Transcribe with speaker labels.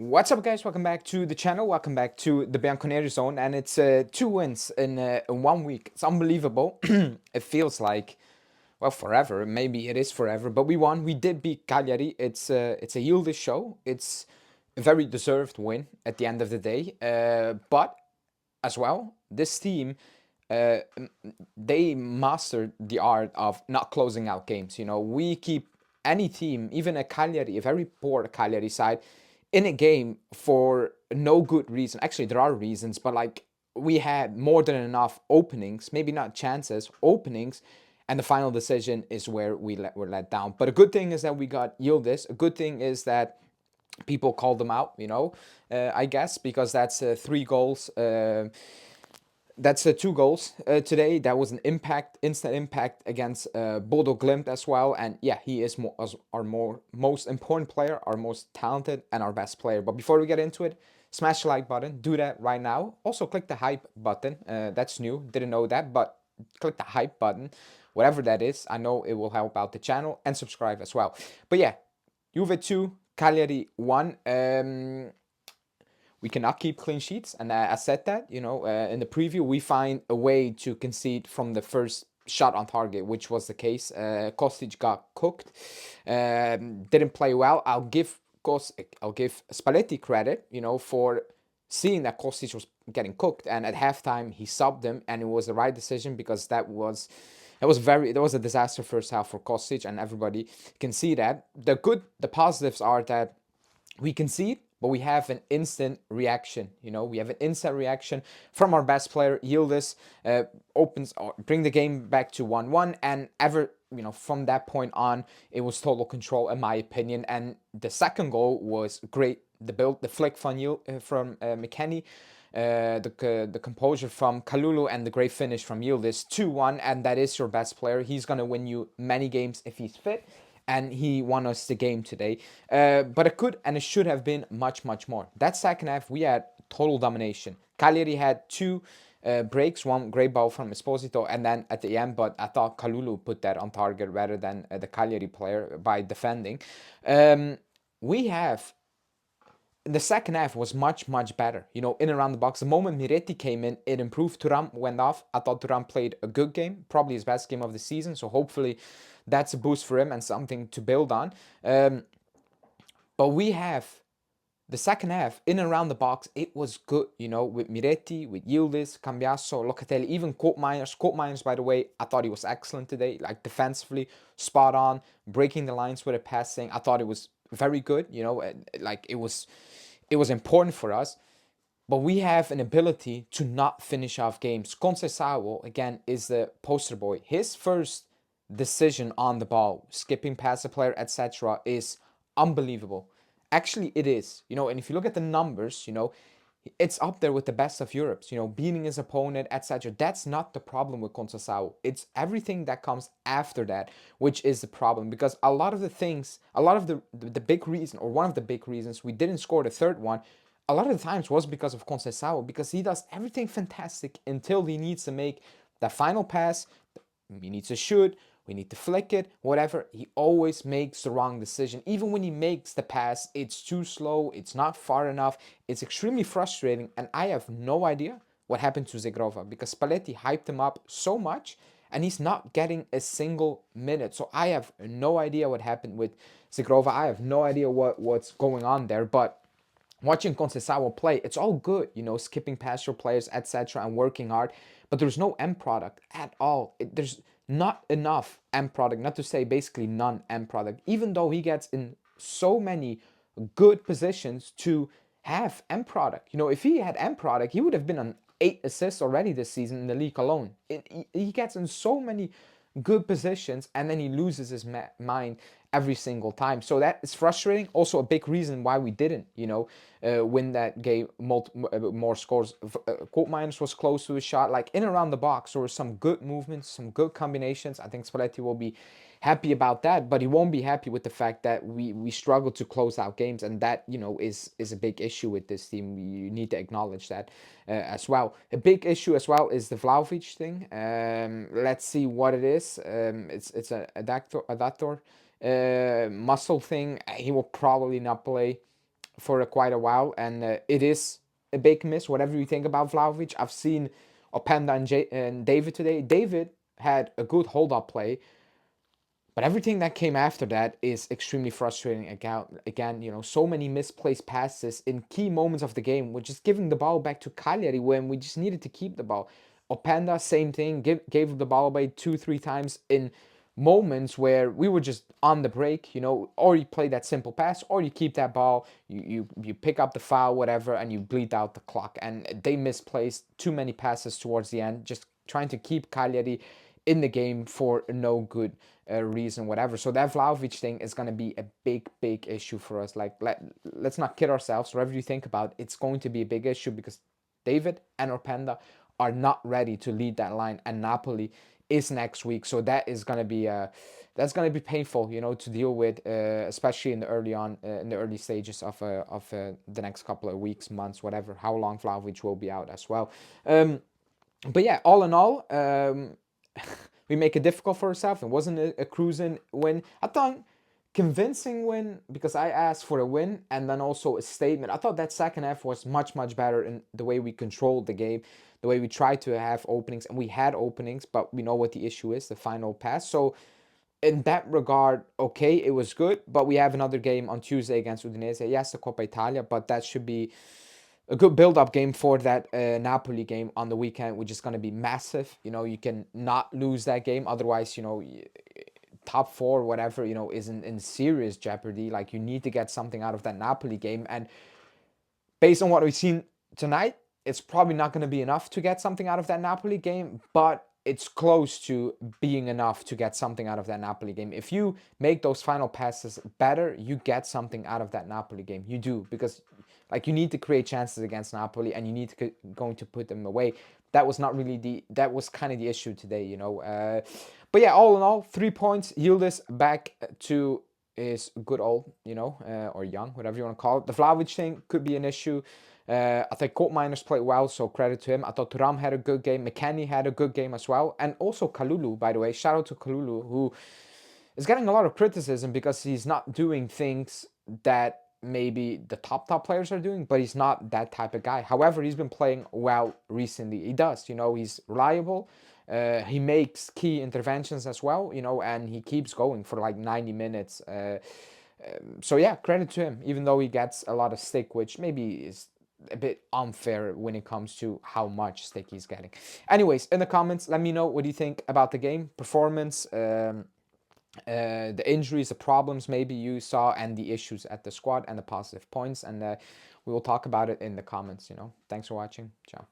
Speaker 1: What's up, guys? Welcome back to the channel. Welcome back to the Bianconeri zone, and it's 2 wins in 1 week. It's unbelievable. It feels like, well, forever. Maybe it is forever, but we won. We did beat Cagliari. It's a Yildiz show. It's a very deserved win at the end of the day. But as well, this team, uh, they mastered the art of not closing out games. We keep any team, even a Cagliari, a very poor Cagliari side, in a game for no good reason. Actually, there are reasons, but like we had more than enough openings, maybe not chances, openings, and the final decision is where were let down. But a good thing is that we got Yildiz. A good thing is that people called them out, I guess, because that's 3 goals. That's 2 goals today. That was an instant impact against Bodo Glimt as well. And yeah, he is our most important player, our most talented, and our best player. But before we get into it, smash the like button. Do that right now. Also, click the hype button. That's new. Didn't know that, but click the hype button, whatever that is. I know it will help out the channel, and subscribe as well. But yeah, Juve 2, Cagliari 1. We cannot keep clean sheets. And I said that, in the preview, we find a way to concede from the first shot on target, which was the case. Kostic got cooked, didn't play well. I'll give Spalletti credit, for seeing that Kostic was getting cooked, and at halftime he subbed him, and it was the right decision because that was a disaster first half for Kostic, and everybody can see that. The positives are that we concede, but we have an instant reaction. We have an instant reaction from our best player. Yildiz bring the game back to 1-1, and from that point on, it was total control in my opinion. And the second goal was great. The flick from McKennie, the composure from Kalulu, and the great finish from Yildiz. 2-1, and that is your best player. He's gonna win you many games if he's fit, and he won us the game today. But it could and it should have been much, much more. That second half, we had total domination. Cagliari had 2 breaks, one great ball from Esposito, and then at the end, but I thought Kalulu put that on target rather than the Cagliari player by defending. We have The second half was much, much better, in and around the box. The moment Miretti came in, it improved. Thuram went off. I thought Thuram played a good game, probably his best game of the season. So hopefully that's a boost for him and something to build on. But we have the second half, in and around the box, it was good, with Miretti, with Yildiz, Cambiasso, Locatelli, even Koopmeiners. Koopmeiners, by the way, I thought he was excellent today, like defensively, spot on, breaking the lines with a passing. I thought it was very good, like it was important for us. But we have an ability to not finish off games. Conceição, again, is the poster boy. His first decision on the ball, skipping past the player, etc., is unbelievable. Actually, it is. And if you look at the numbers, it's up there with the best of Europe. Beating his opponent, etc. That's not the problem with Conceição. It's everything that comes after that, which is the problem. Because a lot of the big reason, or one of the big reasons we didn't score the third one, a lot of the times was because of Conceição, because he does everything fantastic until he needs to make that final pass. He needs to shoot, we need to flick it, whatever. He always makes the wrong decision. Even when he makes the pass, it's too slow, it's not far enough. It's extremely frustrating, and I have no idea what happened to Zegrova, because Spalletti hyped him up so much and he's not getting a single minute. So I have no idea what happened with Zegrova. I have no idea what's going on there, but watching Conceição play, it's all good, skipping past your players, etc., and working hard, but there's no end product at all. There's not enough end product, not to say basically none end product, even though he gets in so many good positions to have end product. If he had end product, he would have been on 8 assists already this season in the league alone. He gets in so many good positions, and then he loses his mind every single time. So that is frustrating. Also, a big reason why we didn't, win that game. More scores. Koopmeiners was close to a shot. Like in and around the box, there were some good movements, some good combinations. I think Spalletti will be happy about that, but he won't be happy with the fact that we struggle to close out games, and that is a big issue with this team. You need to acknowledge that as well. A big issue as well is the Vlahovic thing. Let's see what it is. It's a adductor muscle thing. He will probably not play. for quite a while, and it is a big miss. Whatever you think about Vlahovic, I've seen Openda and David today. David had a good hold up play, but everything that came after that is extremely frustrating. Again, so many misplaced passes in key moments of the game. We're just giving the ball back to Cagliari when we just needed to keep the ball. Openda, same thing, gave the ball away 2-3 times in moments where we were just on the break, or you play that simple pass, or you keep that ball, you pick up the foul, whatever, and you bleed out the clock. And they misplaced too many passes towards the end, just trying to keep Cagliari in the game for no good reason, whatever. So that Vlahovic thing is going to be a big issue for us. Like, let's not kid ourselves. Whatever you think about, it's going to be a big issue because David and Orpenda are not ready to lead that line, and Napoli is next week. So that is going to be painful, to deal with, especially in the early stages of the next couple of weeks, months, whatever, how long Vlahovic will be out as well. But yeah, all in all, we make it difficult for ourselves. It wasn't a cruising win. I thought convincing win because I asked for a win and then also a statement. I thought that second half was much better in the way we controlled the game, the way we tried to have openings, and we had openings, but we know what the issue is, the final pass. So in that regard, okay, it was good, but we have another game on Tuesday against Udinese. Yes, the Coppa Italia, but that should be a good build-up game for that Napoli game on the weekend, which is going to be massive. You can not lose that game. Otherwise, top four, whatever, is in serious jeopardy. Like, you need to get something out of that Napoli game. And based on what we've seen tonight, it's probably not going to be enough to get something out of that Napoli game, but it's close to being enough to get something out of that Napoli game. If you make those final passes better, you get something out of that Napoli game. You do, because like, you need to create chances against Napoli, and you need to going to put them away. That was not really that was kind of the issue today, But yeah, all in all, 3 points. Yildiz back to his good old, or young, whatever you want to call it. The Vlahovic thing could be an issue. I think Colt Miners played well, so credit to him. I thought Thuram had a good game. McKennie had a good game as well. And also Kalulu, by the way. Shout out to Kalulu, who is getting a lot of criticism because he's not doing things that maybe the top players are doing, but he's not that type of guy. However, he's been playing well recently. He does, he's reliable. He makes key interventions as well, and he keeps going for like 90 minutes. So yeah, credit to him, even though he gets a lot of stick, which maybe is a bit unfair when it comes to how much stick he's getting. Anyways, in the comments, let me know what you think about the game, performance, the injuries, the problems maybe you saw, and the issues at the squad, and the positive points. And we will talk about it in the comments. Thanks for watching. Ciao.